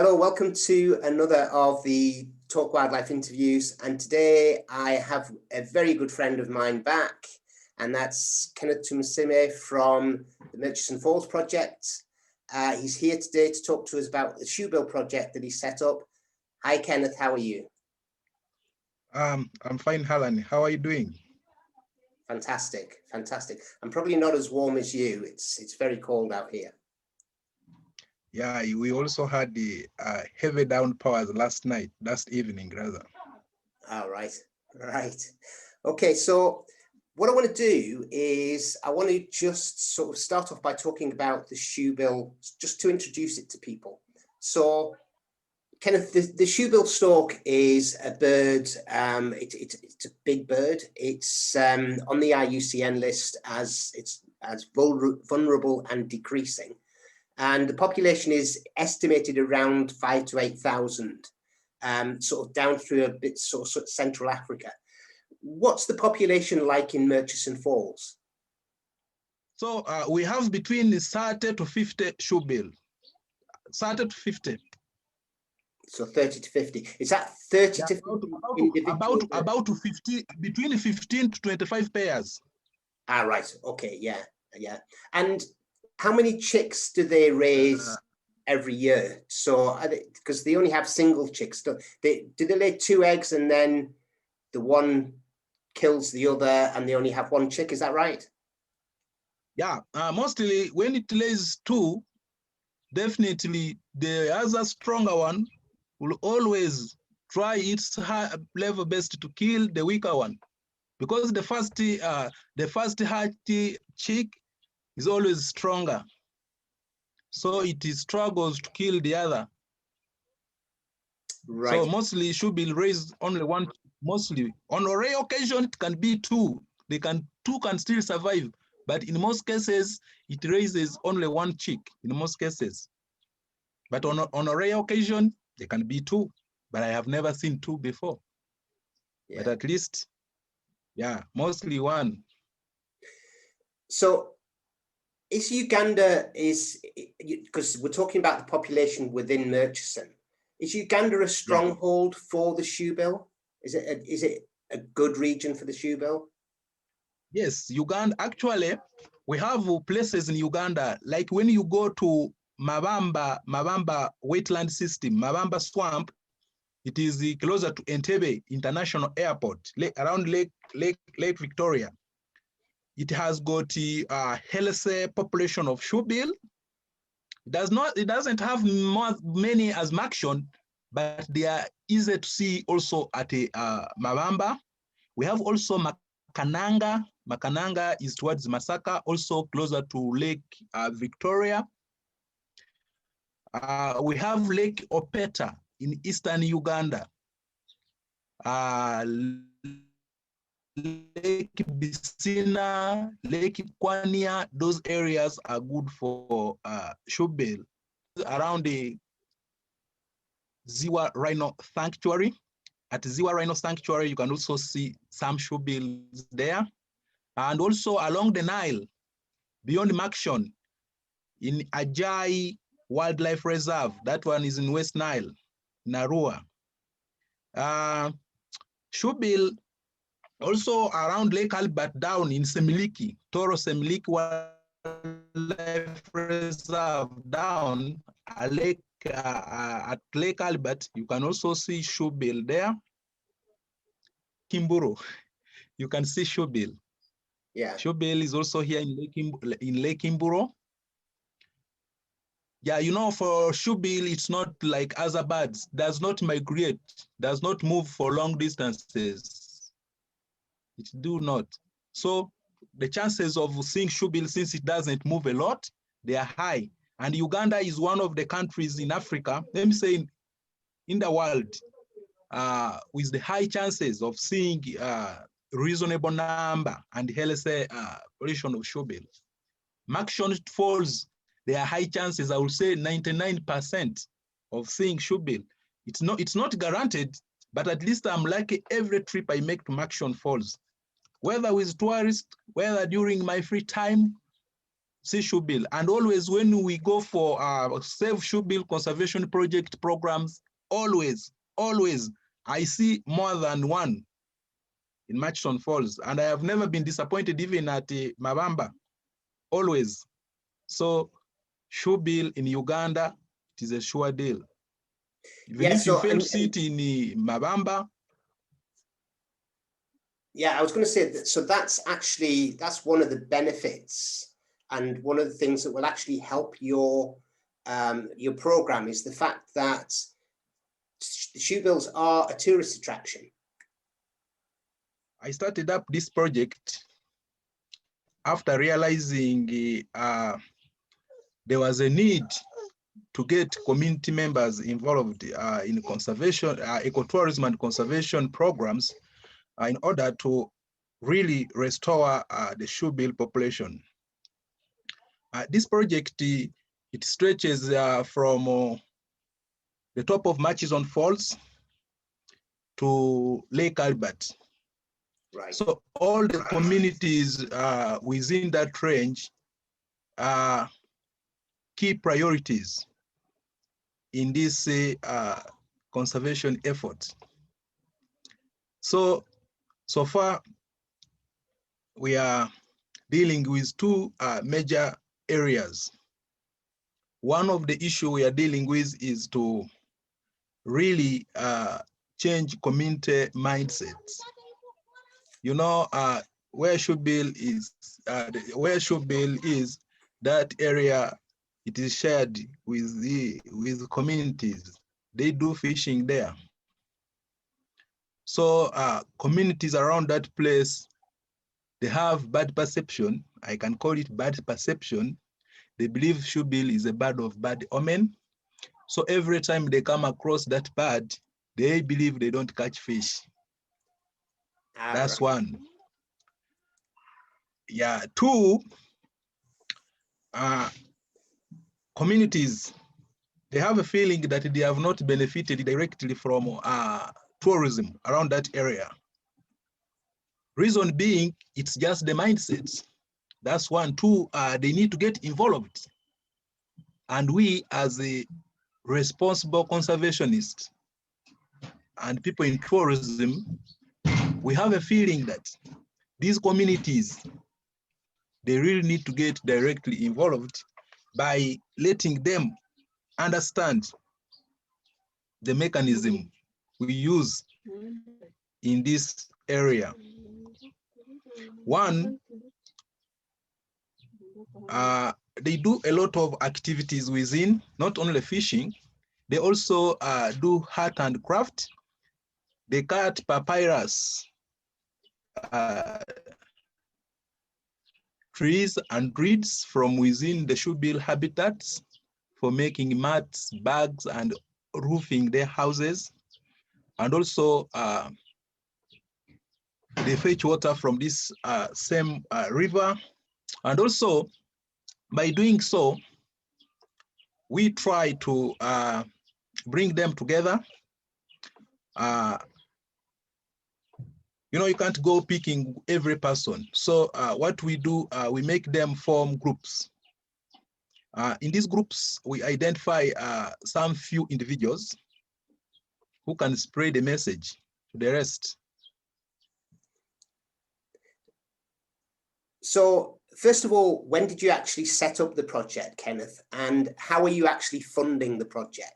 Hello, welcome to another of the Talk Wildlife interviews. And today I have a very good friend of mine back, and that's Kenneth Tumusiime from the Murchison Falls project. He's here today to talk to us about the Shoebill project that he set up. Hi, Kenneth, how are you? I'm fine, Helen. How are you doing? Fantastic, fantastic. I'm probably not as warm as you. It's very cold out here. Yeah, we also had the heavy downpours last evening rather. All right, right. Okay, so what I want to do is I want to just sort of start off by talking about the shoebill, just to introduce it to people. So, Kenneth, the shoebill stork is a bird. It's a big bird. It's on the IUCN list as vulnerable and decreasing. And the population is estimated around 5,000 to 8,000, sort of down through a bit sort of Central Africa. What's the population like in Murchison Falls? So we have between 30 to 50 shoebill. 30 to 50. So 30 to 50. Is that 30 to 50? About 50, between 15 to 25 pairs. Ah, right. Okay. Yeah. Yeah. And how many chicks do they raise every year? So, because they only have single chicks, do they lay 2 eggs and then the one kills the other and they only have 1 chick? Is that right? Yeah. Mostly when it lays 2, definitely the other stronger one will always try its level best to kill the weaker one, because the first hatched chick is always stronger, so it struggles to kill the other. Right. So mostly should be raised only 1. Mostly on a rare occasion it can be 2. Two can still survive, but in most cases it raises only 1 chick in most cases. But on a rare occasion there can be 2, but I have never seen 2 before. Yeah. But at least, yeah, mostly 1. So is Uganda, because we're talking about the population within Murchison, is Uganda a stronghold for the shoebill? Is it a good region for the shoebill? Yes, Uganda, actually, we have places in Uganda, like when you go to Mabamba wetland system, Mabamba swamp, it is closer to Entebbe International Airport, around Lake Victoria. It has got a healthy population of shoebill. It doesn't have many as Murchison, but they are easy to see also at Mabamba. We have also Makananga. Makananga is towards Masaka, also closer to Lake Victoria. We have Lake Opeta in eastern Uganda. Lake Bisina, Lake Kwania, those areas are good for shoebill. Around the Ziwa Rhino Sanctuary. At Ziwa Rhino Sanctuary, you can also see some shoebills there. And also along the Nile, beyond Murchison, in Ajai Wildlife Reserve, that one is in West Nile, Narua. Shoebill also around Lake Albert down in Semiliki, Toro Semiliki Wildlife Reserve down at Lake Albert, you can also see shoebill there. Kimburu, you can see shoebill. Yeah. Shoebill is also here in Lake Kimburu. Yeah, you know, for shoebill, it's not like other birds. Does not migrate, does not move for long distances. It do not. So the chances of seeing shoebill, since it doesn't move a lot, they are high. And Uganda is one of the countries in Africa, let me say in the world, with the high chances of seeing reasonable number and healthy population of shoebill. Murchison Falls, there are high chances, I will say 99% of seeing shoebill. It's not guaranteed, but at least I'm lucky every trip I make to Murchison Falls, whether with tourists, whether during my free time. see Shoebill. And always when we go for Save Shoebill Conservation Project programs, always, I see more than one in Murchison Falls. And I have never been disappointed even at Mabamba, always. So Shoebill in Uganda, it is a sure deal. Even if you fail to see it in Mabamba. Yeah, I was going to say that, so that's one of the benefits, and one of the things that will actually help your program is the fact that the Shoebills are a tourist attraction. I started up this project after realizing there was a need to get community members involved in conservation, ecotourism and conservation programs in order to really restore the shoebill population. This project, it stretches from the top of Murchison Falls to Lake Albert. Right. So all the communities within that range are key priorities in this conservation effort. So far, we are dealing with two major areas. One of the issues we are dealing with is to really change community mindsets. You know, where Shoebill is, that area, it is shared with communities. They do fishing there. So communities around that place, they have bad perception. I can call it bad perception. They believe Shoebill is a bird of bad omen. So every time they come across that bird, they believe they don't catch fish. That's right. one. Yeah, two, communities, they have a feeling that they have not benefited directly from tourism around that area. Reason being, it's just the mindset. That's one. Two, they need to get involved. And we, as a responsible conservationists and people in tourism, we have a feeling that these communities, they really need to get directly involved by letting them understand the mechanism we use in this area. One, they do a lot of activities within, not only fishing, they also do art and craft. They cut papyrus, trees and reeds from within the shoebill habitats for making mats, bags, and roofing their houses. And also, they fetch water from this same river. And also, by doing so, we try to bring them together. You know, you can't go picking every person. So what we do, we make them form groups. In these groups, we identify some few individuals who can spread the message to the rest. So first of all, when did you actually set up the project, Kenneth? And how are you actually funding the project?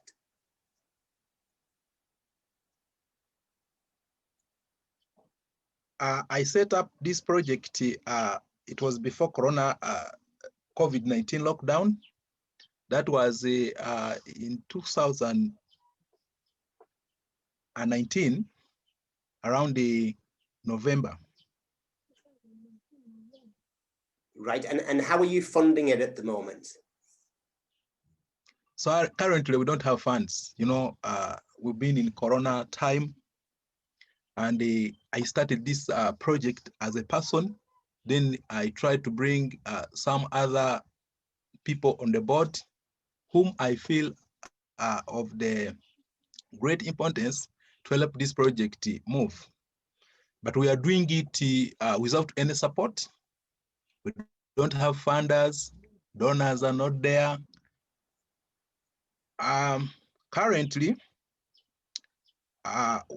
I set up this project, it was before Corona, COVID-19 lockdown. That was in 2019, around the November. Right, and how are you funding it at the moment? So currently we don't have funds. You know, we've been in Corona time, and I started this project as a person. Then I tried to bring some other people on the board whom I feel of the great importance to help this project move. But we are doing it without any support. We don't have funders. Donors are not there. Currently,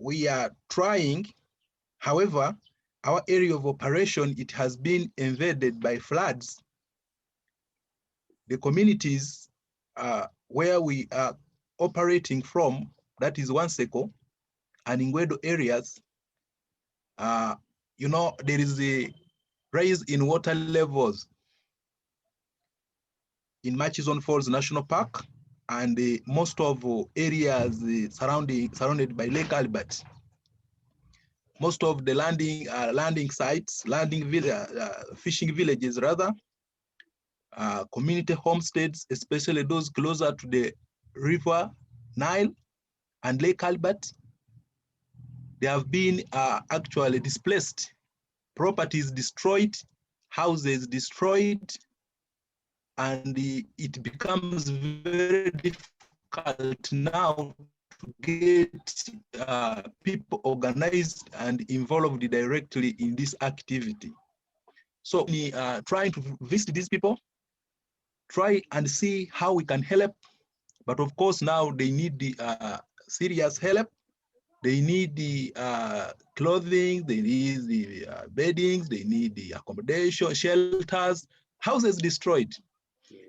we are trying. However, our area of operation, it has been invaded by floods. The communities where we are operating from, that is Wanseko and Ingwedo areas, you know, there is a rise in water levels in Murchison Falls National Park, and most of areas surrounded by Lake Albert. Most of the landing sites, fishing villages rather, community homesteads, especially those closer to the river Nile and Lake Albert, they have been actually displaced, properties destroyed, houses destroyed, and it becomes very difficult now to get people organized and involved directly in this activity. So trying to visit these people, try and see how we can help. But of course, now they need the serious help. They need the clothing, they need the beddings, they need the accommodation, shelters, houses destroyed.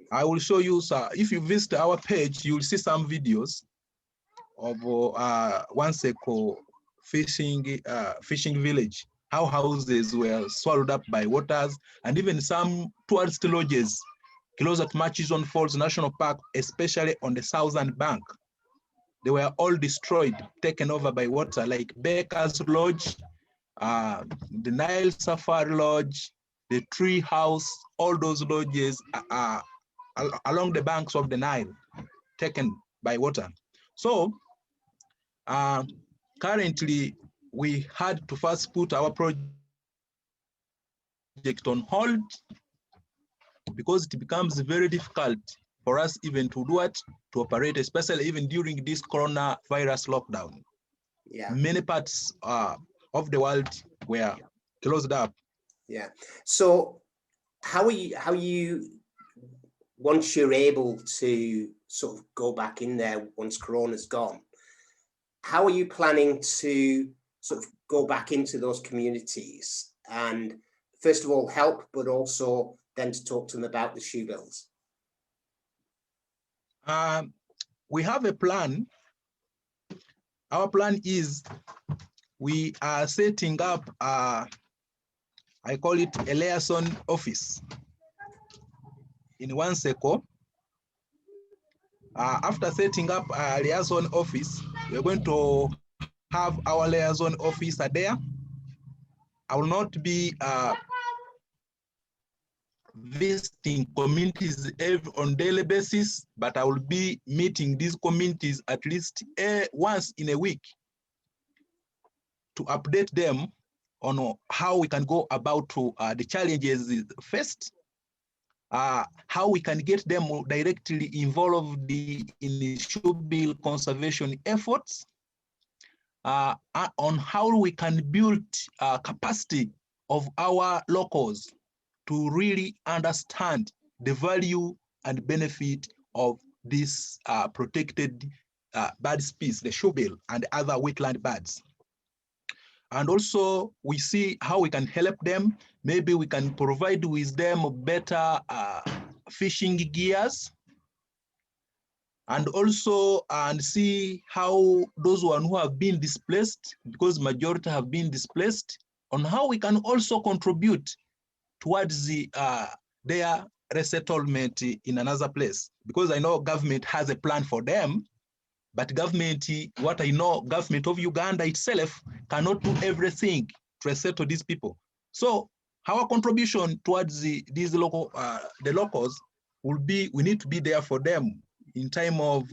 I will show you, sir, if you visit our page, you'll see some videos of Wanseko fishing village, how houses were swallowed up by waters, and even some tourist lodges close at Murchison Falls National Park, especially on the southern bank. They were all destroyed, taken over by water, like Baker's Lodge, the Nile Safari Lodge, the Tree House, all those lodges are along the banks of the Nile, taken by water. So currently, we had to first put our project on hold because it becomes very difficult for us even to do it, to operate, especially even during this coronavirus lockdown. Yeah. Many parts of the world were closed up. Yeah. So how are you once you're able to sort of go back in there once Corona's gone, how are you planning to sort of go back into those communities and first of all help, but also then to talk to them about the Shoebills? We have a plan. Our plan is we are setting up, I call it a liaison office in Wanseko. After setting up a liaison office, we're going to have our liaison officer there. I will not be visiting communities on daily basis, but I will be meeting these communities at least once in a week to update them on how we can go about the challenges first, how we can get them directly involved in the Shoebill conservation efforts, on how we can build capacity of our locals to really understand the value and benefit of this protected bird species, the shoebill and other wetland birds. And also we see how we can help them. Maybe we can provide with them better fishing gears, and also and see how those who have been displaced, because majority have been displaced, on how we can also contribute towards their resettlement in another place. Because I know government has a plan for them, but government, what I know, government of Uganda itself cannot do everything to resettle these people. So our contribution towards these local, the locals will be, we need to be there for them in time of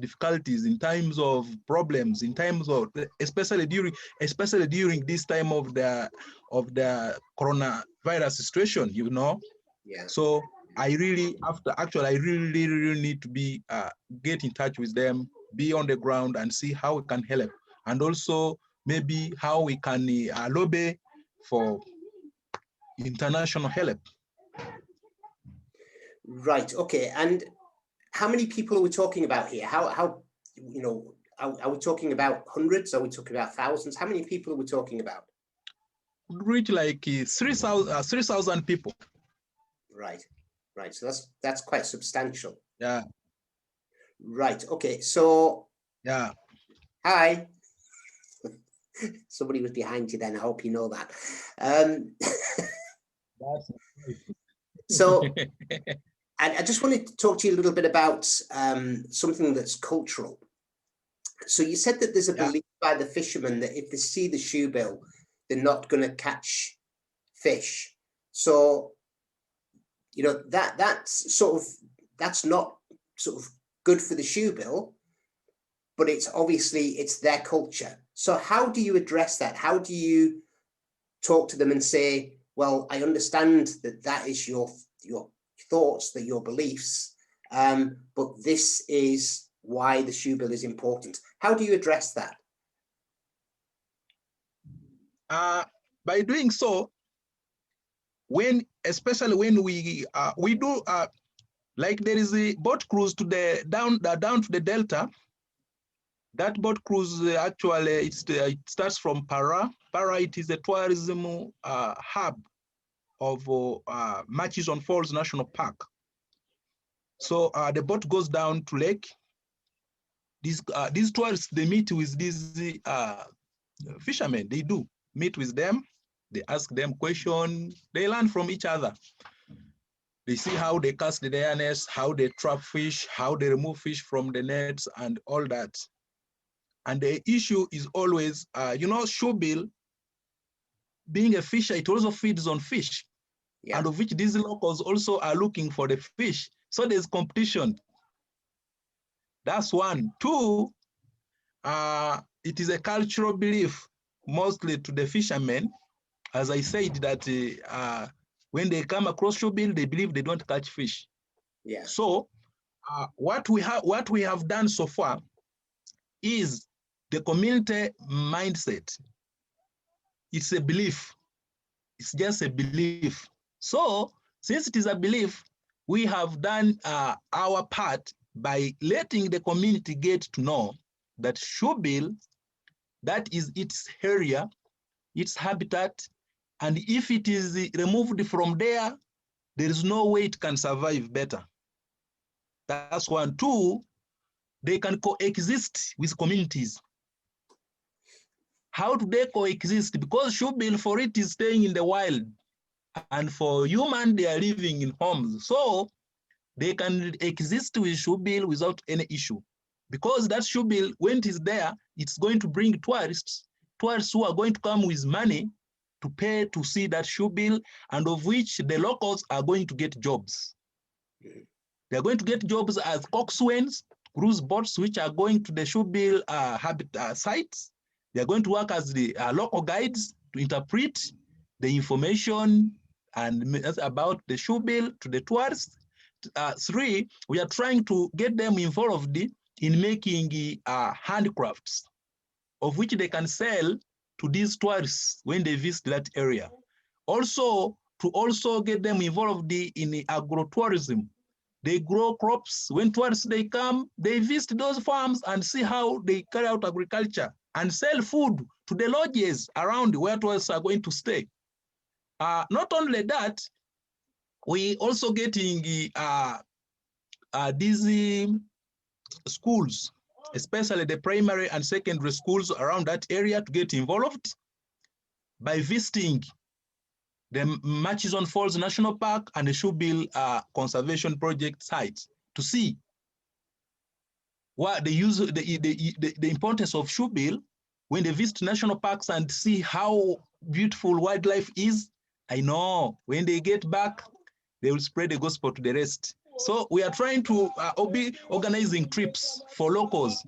difficulties, in times of problems, in times of, especially during this time of the coronavirus situation, you know. Yeah. So I really, I really need to be get in touch with them, be on the ground and see how we can help, and also maybe how we can lobby for international help. Right. Okay. And how many people are we talking about here? How you know, are we talking about hundreds? Are we talking about thousands? How many people are we talking about? Reach like 3,000 people. Right. Right. So that's quite substantial. Yeah. Right. Okay. So Yeah. hi. Somebody was behind you then. I hope you know that. So I just wanted to talk to you a little bit about something that's cultural. So you said that there's a belief by the fishermen that if they see the shoebill, they're not going to catch fish. So, you know, that's not sort of good for the shoebill, but it's obviously it's their culture. So how do you address that? How do you talk to them and say, well, I understand that that is your thoughts, that your beliefs, but this is why the shoebill is important. How do you address that? By doing so, especially when we do like there is a boat cruise to the down to the delta. That boat cruise actually it starts from Para. Para, it is a tourism hub of Murchison Falls National Park. So the boat goes down to lake. These tourists, they meet with these fishermen. They do meet with them. They ask them questions. They learn from each other. They see how they cast their nets, how they trap fish, how they remove fish from the nets, and all that. And the issue is always, you know, shoebill, being a fisher, it also feeds on fish, and of which these locals also are looking for the fish. So there's competition. That's one. Two, it is a cultural belief, mostly to the fishermen. As I said, that when they come across shoebill, they believe they don't catch fish. Yeah. So what we have done so far is the community mindset. It's a belief. It's just a belief. So since it is a belief, we have done our part by letting the community get to know that shoebill, that is its area, its habitat, and if it is removed from there, there is no way it can survive better. That's one. Two, they can coexist with communities. How do they coexist? Because shoebill, for it, is staying in the wild, and for human, they are living in homes. So they can exist with shoebill without any issue. Because that shoebill, when it is there, it's going to bring tourists who are going to come with money to pay to see that shoebill, and of which the locals are going to get jobs. They're going to get jobs as coxswains, cruise boats, which are going to the shoebill habitat sites. They're going to work as the local guides to interpret the information and about the shoebill to the tourists. Three, we are trying to get them involved in making handcrafts, of which they can sell to these tourists when they visit that area. Also, to also get them involved in agrotourism. They grow crops. When tourists they come, they visit those farms and see how they carry out agriculture and sell food to the lodges around where tourists are going to stay. Not only that, we also getting these schools, especially the primary and secondary schools around that area, to get involved by visiting the Murchison Falls National Park and the Shoebill Conservation Project sites to see what they use, the importance of shoebill when they visit national parks and see how beautiful wildlife is. I know when they get back, they will spread the gospel to the rest. So we are trying to be organizing trips for locals.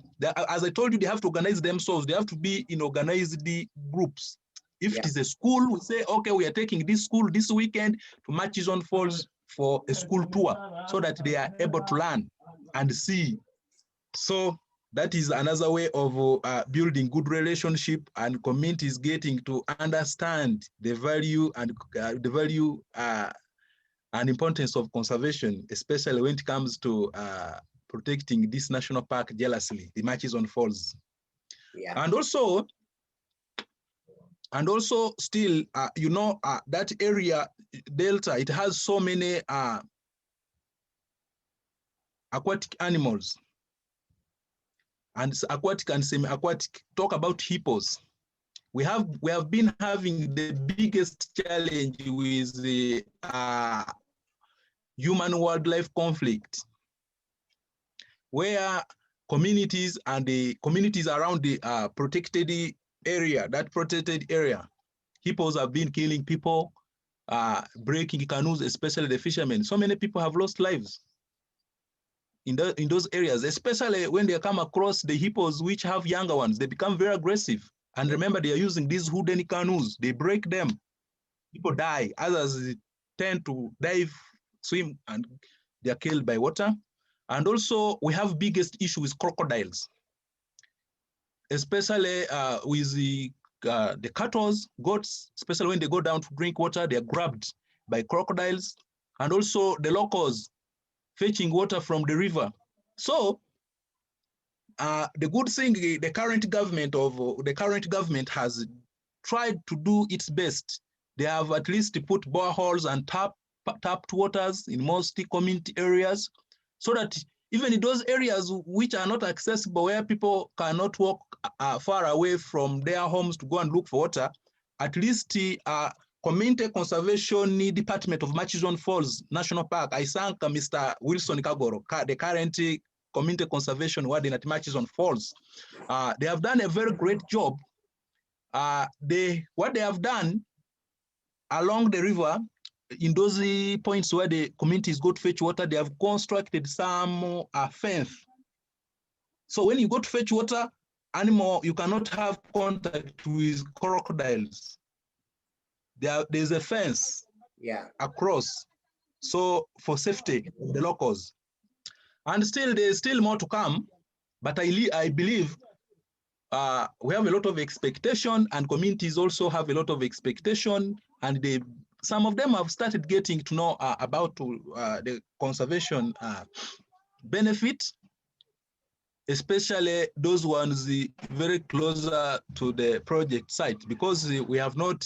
As I told you, they have to organize themselves. They have to be in organized groups. If it is a school, we say, okay, we are taking this school this weekend to Murchison Falls for a school tour so that they are able to learn and see. So that is another way of building good relationship, and communities getting to understand the value and and importance of conservation, especially when it comes to protecting this national park jealously, the Murchison Falls. Yeah. And also still, that area, Delta, it has so many aquatic animals, and aquatic and semi-aquatic. Talk about hippos. We have been having the biggest challenge with the human-wildlife conflict, where communities and the communities around the protected area, hippos have been killing people, breaking canoes, especially the fishermen. So many people have lost lives in those areas, especially when they come across the hippos which have younger ones. They become very aggressive. And remember, they are using these wooden canoes. They break them. People die. Others tend to dive, swim, and they are killed by water. And also, we have biggest issue with crocodiles, especially with the cattle, goats, especially when they go down to drink water, they are grabbed by crocodiles, and also the locals fetching water from the river. So the good thing, the current government has tried to do its best. They have at least put boreholes and tapped waters in most community areas, so that even in those areas which are not accessible, where people cannot walk far away from their homes to go and look for water, at least Community Conservation Department of Murchison Falls National Park, I thank Mr. Wilson Kagoro, the current Community Conservation Warden at Murchison Falls. They have done a very great job. What they have done along the river, in those points where the communities go to fetch water, they have constructed some fence. So when you go to fetch water, you cannot have contact with crocodiles. There's a fence across, so for safety of the locals. And still, there's still more to come, but I believe we have a lot of expectation, and communities also have a lot of expectation, and some of them have started getting to know about the conservation benefit, especially those ones very closer to the project site, because we have not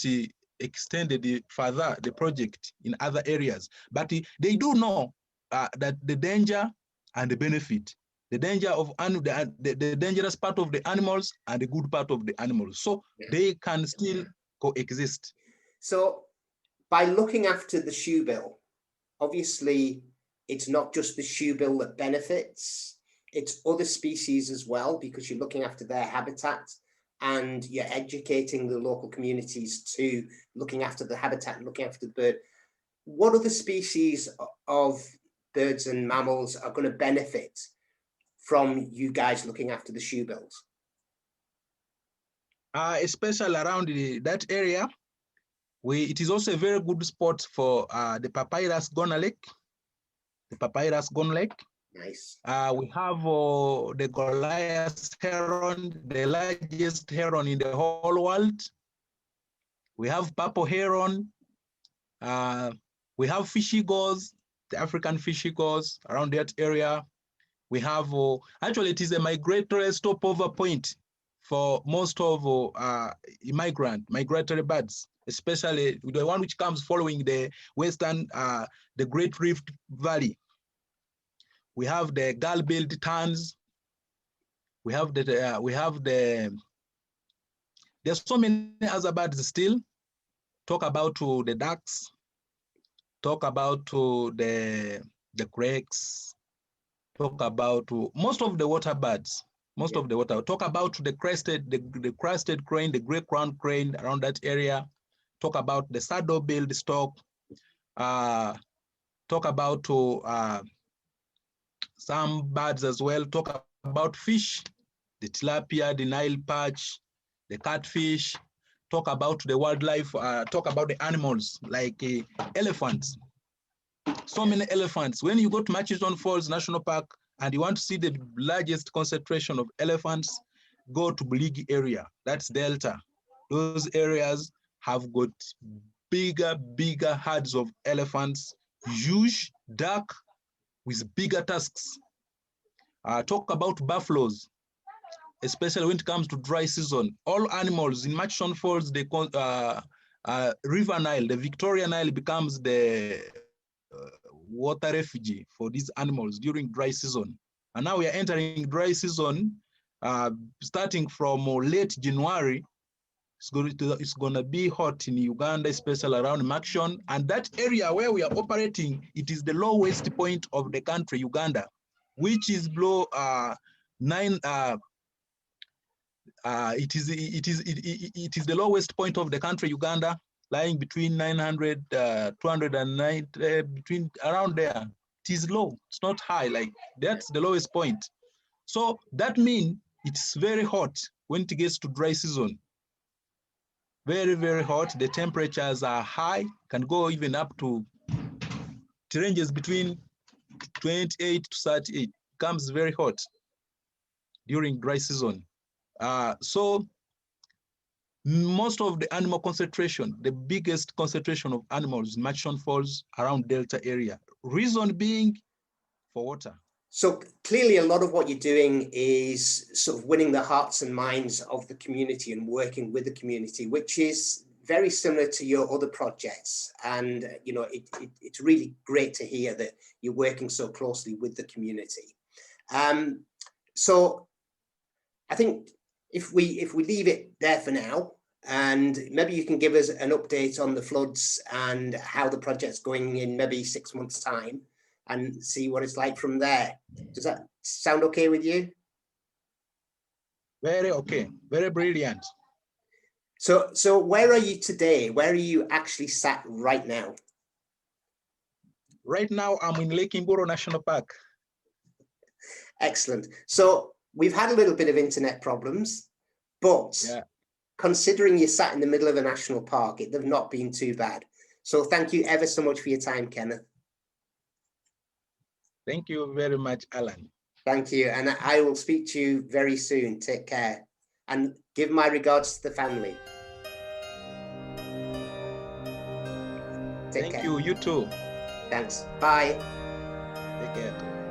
extended further the project in other areas. But they do know that the danger and the benefit, the danger of the dangerous part of the animals and the good part of the animals. So they can still coexist. So by looking after the shoebill, obviously it's not just the shoebill that benefits, it's other species as well, because you're looking after their habitat and you're educating the local communities to looking after the habitat and looking after the bird. What other species of birds and mammals are going to benefit from you guys looking after the shoebills? Especially around that area, it is also a very good spot for the papyrus gona lake. The papyrus gona lake. Nice. We have the Goliath heron, the largest heron in the whole world. We have purple heron. We have fish eagles, the African fish eagles around that area. We have, actually it is a migratory stopover point for most of migratory birds, especially the one which comes following the western, the Great Rift Valley. We have the gull-billed terns. There's so many other birds still. Talk about the ducks. Talk about the cracks. Talk about most of the water birds. Of the water. Talk about the crested crane, the gray crowned crane around that area. Talk about the saddle-billed stork. Talk about some birds as well. Talk about fish, the tilapia, the Nile perch, the catfish. Talk about the wildlife. Talk about the animals like elephants. So many elephants. When you go to Murchison Falls National Park and you want to see the largest concentration of elephants, go to Buligi area. That's Delta. Those areas have got bigger herds of elephants huge, dark, with bigger tusks. Talk about buffaloes, especially when it comes to dry season. All animals in Murchison Falls, they call River Nile, the Victoria Nile becomes the water refuge for these animals during dry season. And now we are entering dry season, starting from late January. It's going to be hot in Uganda, especially around Murchison. And that area where we are operating, it is the lowest point of the country, Uganda, which is below it is the lowest point of the country, Uganda, lying between 900, 290, between around there. It is low. It's not high. Like that's the lowest point. So that means it's very hot when it gets to dry season. Very, very hot. The temperatures are high, can go even up to, it ranges between 28 to 38. Becomes very hot during dry season. So most of the animal concentration, the biggest concentration of animals in Murchison Falls around Delta area. Reason being for water. So clearly a lot of what you're doing is sort of winning the hearts and minds of the community and working with the community, which is very similar to your other projects. And, you know, it's really great to hear that you're working so closely with the community. So I think if we leave it there for now, and maybe you can give us an update on the floods and how the project's going in maybe 6 months' time, and see what it's like from there. Does that sound okay with you? Very okay, very brilliant. So where are you today? Where are you actually sat right now? Right now, I'm in Lake Imboro National Park. Excellent. So we've had a little bit of internet problems, but considering you're sat in the middle of a national park, they've not been too bad. So thank you ever so much for your time, Kenneth. Thank you very much, Alan. Thank you. And I will speak to you very soon. Take care. And give my regards to the family. Thank you. You too. Thanks. Bye. Take care.